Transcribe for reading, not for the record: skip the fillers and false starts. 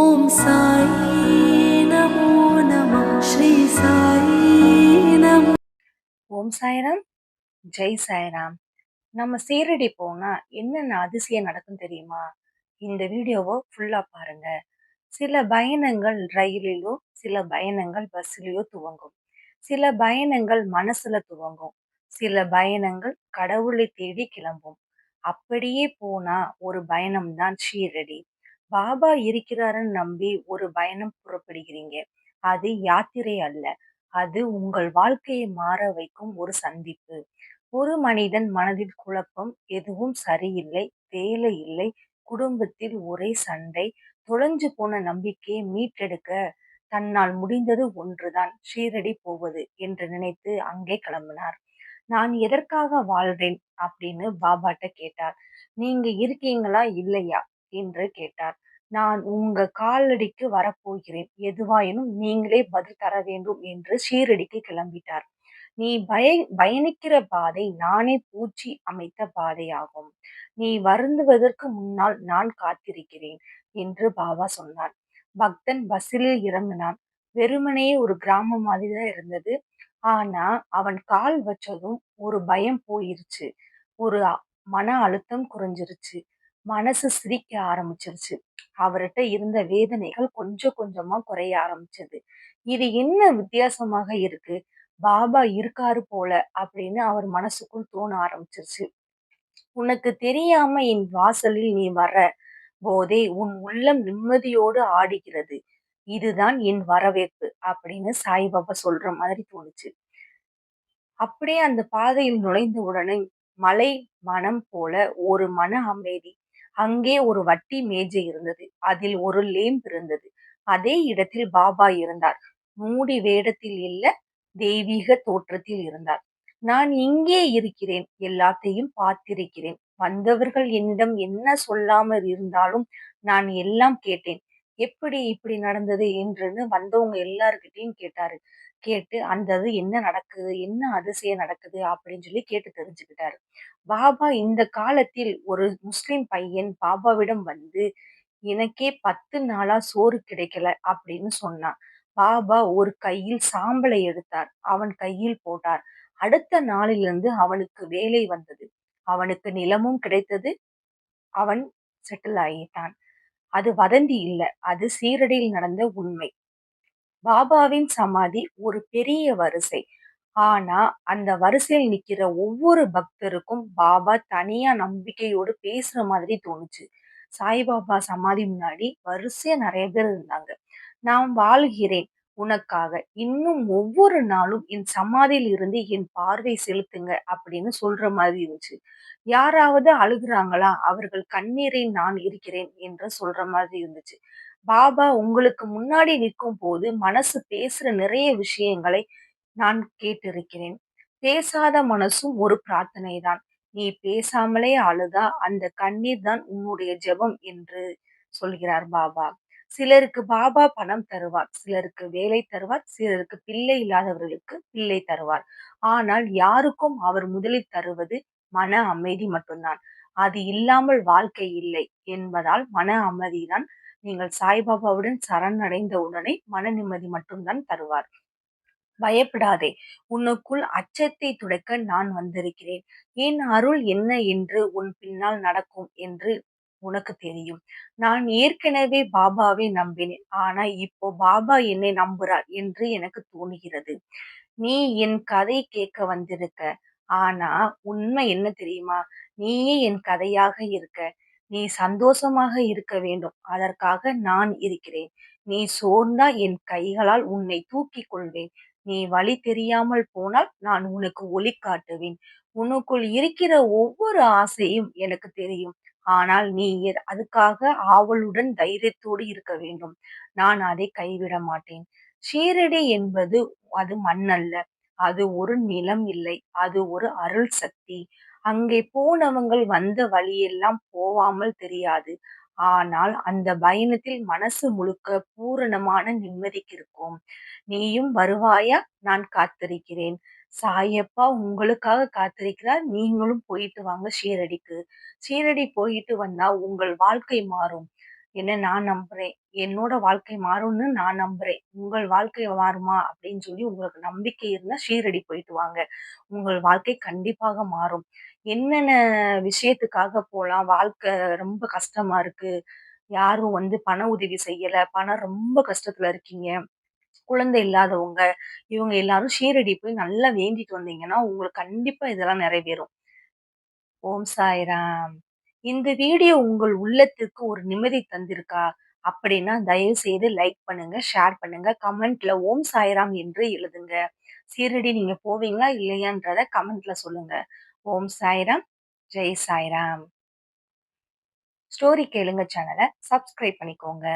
ஓம் சாயி நமோ நம ஸ்ரீ சாயி நமோ. ஓம் சாய்ராம், ஜெய் சாய்ராம். நம்ம சீரடி போனா என்னென்ன அதிசயம் நடக்கும் தெரியுமா? இந்த வீடியோவை ஃபுல்லா பாருங்க. சில பயணங்கள் ரயிலிலோ, சில பயணங்கள் பஸ்லயோ துவங்கும். சில பயணங்கள் மனசுல துவங்கும். சில பயணங்கள் கடவுளை தேடி கிளம்பும். அப்படியே போனா ஒரு பயணம் தான் ஷீரடி. பாபா இருக்கிறாருன்னு நம்பி ஒரு பயணம் புறப்படுகிறீங்க. அது யாத்திரை அல்ல. அது உங்கள் வாழ்க்கையை மாற வைக்கும் ஒரு சந்திப்பு. ஒரு மனிதன் மனதில் குழப்பம், எதுவும் சரியில்லை, வேலை இல்லை, குடும்பத்தில் ஒரே சண்டை, தொலைஞ்சு போன நம்பிக்கையை மீட்டெடுக்க தன்னால் முடிந்தது ஒன்றுதான், ஷீரடி போவது என்று நினைத்து அங்கே கிளம்பினார். நான் எதற்காக வாழ்றேன் அப்படின்னு பாபாட்ட கேட்டார். நீங்க இருக்கீங்களா இல்லையா என்று கேட்டார். நான் உங்க காலடிக்கு வரப்போகிறேன், எதுவாயினும் நீங்களே பதில் தர வேண்டும் என்று ஷீரடிக்கு கிளம்பிட்டார். நீ பயணிக்கிற பாதை நானே பூச்சி அமைத்த பாதையாகும். நீ வருந்துவதற்கு முன்னால் நான் காத்திருக்கிறேன் என்று பாபா சொன்னார். பக்தன் பஸ்ஸில் இறங்கினான். வெறுமனே ஒரு கிராமம் மாதிரிதான் இருந்தது. ஆனா அவன் கால் வச்சதும் ஒரு பயம் போயிருச்சு. ஒரு மன அழுத்தம் குறைஞ்சிருச்சு. மனசு சிரிக்க ஆரம்பிச்சிருச்சு. அவர்கிட்ட இருந்த வேதனைகள் கொஞ்சம் கொஞ்சமா குறைய ஆரம்பிச்சது. இது என்ன வித்தியாசமாக இருக்கு? பாபா இருக்காரு போல அப்படின்னு அவர் மனசுக்குள் தோண ஆரம்பிச்சிருச்சு. உனக்கு தெரியாம என் வாசலில் நீ வர போதே உன் உள்ளம் நிம்மதியோடு ஆடுகிறது. இதுதான் என் வரவேற்பு அப்படின்னு சாய்பாபா சொல்ற மாதிரி தோணுச்சு. அப்படியே அந்த பாதையில் நுழைந்த உடனே மலை மனம் போல ஒரு மன அமைதி. அங்கே ஒரு வட்டி மேஜை இருந்தது. அதில் ஒரு லேம்ப் இருந்தது. அதே இடத்தில் பாபா இருந்தார். மூடி வேடத்தில் இல்ல, தெய்வீக தோற்றத்தில் இருந்தார். நான் இங்கே இருக்கிறேன், எல்லாத்தையும் பார்த்திருக்கிறேன். வந்தவர்கள் என்னிடம் என்ன சொல்லாமல் இருந்தாலும் நான் எல்லாம் கேட்டேன். எப்படி இப்படி நடந்தது என்றுன்னு வந்தவங்க எல்லார்கிட்டயும் கேட்டாரு. கேட்டு அந்த இது என்ன நடக்குது, என்ன அதிசயம் நடக்குது அப்படின்னு சொல்லி கேட்டு தெரிஞ்சுக்கிட்டாரு. பாபா இந்த காலத்தில் ஒரு முஸ்லிம் பையன் பாபாவிடம் வந்து, எனக்கே 10 நாளா சோறு கிடைக்கல அப்படின்னு சொன்னான். பாபா ஒரு கையில் சாம்பலை எடுத்தார். அவன் கையில் போட்டார். அடுத்த நாளிலிருந்து அவனுக்கு வேலை வந்தது. அவனுக்கு நிலமும் கிடைத்தது. அவன் செட்டில் ஆயிட்டான். அது வதந்தி இல்ல. அது சீரடியில் நடந்த உண்மை. பாபாவின் சமாதி ஒரு பெரிய வரிசை. ஆனா அந்த வரிசையில் நிக்கிற ஒவ்வொரு பக்தருக்கும் பாபா தனியா நம்பிக்கையோடு பேசுற மாதிரி தோணுச்சு. சாய்பாபா சமாதி முன்னாடி வரிசையா நிறைய பேர் இருந்தாங்க. நான் வாழ்கிறேன் உனக்காக. இன்னும் ஒவ்வொரு நாளும் என் சமாதியில் இருந்து என் பார்வை செலுத்துங்க அப்படின்னு சொல்ற மாதிரி இருந்துச்சு. யாராவது அழுகுறாங்களா? அவர்கள் கண்ணீரை நான் இருக்கிறேன் என்று சொல்ற மாதிரி இருந்துச்சு. பாபா உங்களுக்கு முன்னாடி நிற்கும் போது மனசு பேசுற நிறைய விஷயங்களை நான் கேட்டிருக்கிறேன். பேசாத மனசும் ஒரு பிரார்த்தனை தான். நீ பேசாமலே அழுதா அந்த கண்ணீர் தான் உன்னுடைய ஜெபம் என்று சொல்கிறார் பாபா. சிலருக்கு பாபா பணம் தருவார், சிலருக்கு வேலை தருவார், சிலருக்கு பிள்ளை இல்லாதவர்களுக்கு பிள்ளை தருவார். ஆனால் யாருக்கும் அவர் முதலில் தருவது மன அமைதி மட்டும்தான். அது இல்லாமல் வாழ்க்கை இல்லை என்பதால் மன அமைதிதான். நீங்கள் சாய்பாபாவுடன் சரணடைந்த உடனே மன நிம்மதி மட்டும்தான் தருவார். பயப்படாதே. உனக்குள் அச்சத்தை துடைக்க நான் வந்திருக்கிறேன். என் அருள் என்ன என்று உன் பின்னால் நடக்கும் என்று உனக்கு தெரியும். நான் ஏற்கனவே பாபாவை நம்பினேன். ஆனா இப்போ பாபா என்னை நம்புறார் என்று எனக்கு தோணுகிறது. நீ என் கதை கேட்க வந்திருக்க. ஆனா உண்மை என்ன தெரியுமா? நீயே என் கதையாக இருக்க. நீ சந்தோஷமாக இருக்க வேண்டும். அதற்காக நான் இருக்கிறேன். நீ சோர்ந்தா என் கைகளால் உன்னை தூக்கிக் கொள்வேன். நீ வழி தெரியாமல் போனால் நான் உனக்கு ஒளி காட்டுவேன். உனக்குள் இருக்கிற ஒவ்வொரு ஆசையும் எனக்கு தெரியும். ஆனால் நீ அதுக்காக ஆவலுடன் தைரியத்தோடு இருக்க வேண்டும். நான் அதை கைவிட மாட்டேன். ஷீரடி என்பது அது மண்ணல்ல. அது ஒரு நிலம் இல்லை. அது ஒரு அருள் சக்தி. அங்கே போனவங்கள் வந்த வழியெல்லாம் போவாமல் தெரியாது. ஆனால் அந்த பயணத்தில் மனசு முழுக்க பூரணமான நிம்மதிக்கு இருக்கும். நீயும் வருவாயா? நான் காத்திருக்கிறேன். சாயப்பா உங்களுக்காக காத்திருக்கிறார். நீங்களும் போயிட்டு வாங்க ஷீரடிக்கு. ஷீரடி போயிட்டு வந்தா உங்கள் வாழ்க்கை மாறும். என்ன நான் நம்புறேன். என்னோட வாழ்க்கை மாறும்னு நான் நம்புறேன். உங்கள் வாழ்க்கை மாறுமா? அப்படின்னு சொல்லி உங்களுக்கு நம்பிக்கை இருந்தா ஷீரடி போயிட்டு வாங்க. உங்கள் வாழ்க்கை கண்டிப்பாக மாறும். என்னென்ன விஷயத்துக்காக போலாம்? வாழ்க்கை ரொம்ப கஷ்டமா இருக்கு. யாரும் பண உதவி செய்யல. பணம் ரொம்ப கஷ்டத்துல இருக்கீங்க. குழந்தை இல்லாதவங்க, இவங்க எல்லாரும் ஷீரடி போய் நல்லா வேண்டிட்டு வந்தீங்கன்னா, உங்களுக்கு கண்டிப்பா இதெல்லாம் நிறைவேறும். ஓம் சாய்ராம். இந்த வீடியோ உங்கள் உள்ளத்துக்கு ஒரு நிம்மதி தந்திருக்கா? அப்படின்னா தயவு செய்து லைக் பண்ணுங்க, ஷேர் பண்ணுங்க, கமெண்ட்ல ஓம் சாய்ராம் என்று எழுதுங்க. சீரடி நீங்க போவீங்களா? இல்லையான்றத கமெண்ட்ல சொல்லுங்க. ஓம் சாய்ராம், ஜெய் சாய்ராம். ஸ்டோரி கேளுங்க சேனல சப்ஸ்கிரைப் பண்ணிக்கோங்க.